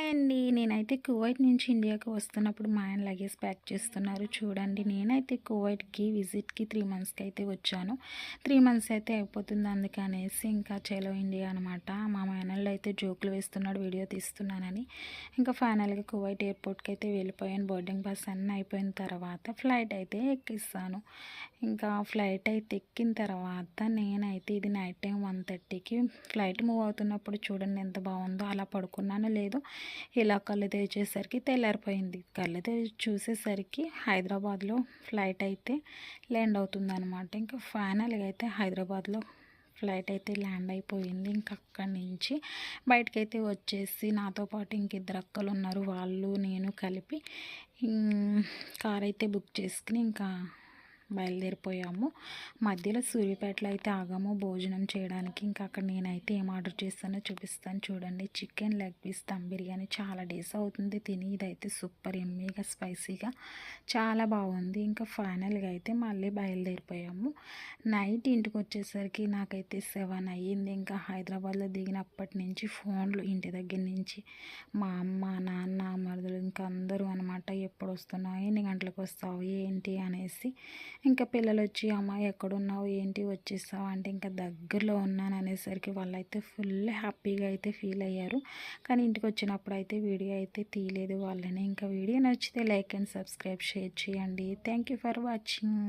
అండి. నేనైతే కువైట్ నుంచి ఇండియాకి వస్తున్నప్పుడు మా ఆయన లగేజ్ ప్యాక్ చేస్తున్నారు చూడండి. నేనైతే కువైట్‌కి విజిట్‌కి 3 మంత్స్‌కి అయితే వచ్చాను. 3 మంత్స్ అయితే అయిపోతుంది. అందుకనేసి ఇంకా చలో ఇండియా అనమాట. మా మేనల్లుడు అయితే జోకులు వేస్తున్నాడు వీడియో తీస్తున్నానని. ఇంకా ఫైనల్‌గా కువైట్ ఎయిర్‌పోర్ట్‌కి అయితే వెళ్ళిపోయాను. బోర్డింగ్ పాస్ అన్నీ అయిపోయిన తర్వాత ఫ్లైట్ అయితే ఎక్కిస్తాను. ఇంకా ఫ్లైట్ అయితే ఎక్కిన తర్వాత నేనైతే ఇది నైట్ టైం 1:30కి ఫ్లైట్ మూవ్ అవుతున్నప్పుడు చూడండి ఎంత బాగుందో. అలా పడుకున్నానో లేదో ఇలా కళ్ళు తెరిచేసరికి తెల్లారిపోయింది. కళ్ళు తెరిచి చూసేసరికి హైదరాబాద్లో ఫ్లైట్ అయితే ల్యాండ్ అవుతుందన్నమాట. ఇంకా ఫైనల్గా అయితే హైదరాబాద్లో ఫ్లైట్ అయితే ల్యాండ్ అయిపోయింది. ఇంకా అక్కడి నుంచి బయటకైతే వచ్చేసి నాతో పాటు ఇంక ఇద్దరు అక్కలు ఉన్నారు. వాళ్ళు నేను కలిపి కార్ అయితే బుక్ చేసుకుని ఇంకా బయలుదేరిపోయాము. మధ్యలో సూర్యాపేటలో అయితే ఆగాము భోజనం చేయడానికి. ఇంకా అక్కడ నేనైతే ఏం ఆర్డర్ చేస్తానో చూపిస్తాను చూడండి. Chicken leg piece dum biryani చాలా డేస్ అవుతుంది తిని. ఇదైతే సూపర్ ఎమ్మీగా స్పైసీగా చాలా బాగుంది. ఇంకా ఫైనల్గా అయితే మళ్ళీ బయలుదేరిపోయాము. నైట్ ఇంటికి వచ్చేసరికి నాకైతే 7 అయ్యింది. ఇంకా హైదరాబాద్లో దిగినప్పటి నుంచి ఫోన్లు ఇంటి దగ్గర నుంచి మా అమ్మ నాన్న మరుదులు ఇంకా అందరూ అనమాట. ఎప్పుడు వస్తున్నావు, ఎన్ని గంటలకు వస్తావు ఏంటి అనేసి. ఇంకా పిల్లలు వచ్చి అమ్మ ఎక్కడున్నావు ఏంటి వచ్చేసావు అంటే ఇంకా దగ్గరలో ఉన్నాను అనేసరికి వాళ్ళైతే ఫుల్ హ్యాపీగా అయితే ఫీల్ అయ్యారు. కానీ ఇంటికి వచ్చినప్పుడు అయితే వీడియో అయితే తీయలేదు వాళ్ళని. ఇంకా వీడియో నచ్చితే లైక్ అండ్ సబ్స్క్రైబ్ షేర్ చేయండి. Thank you for watching.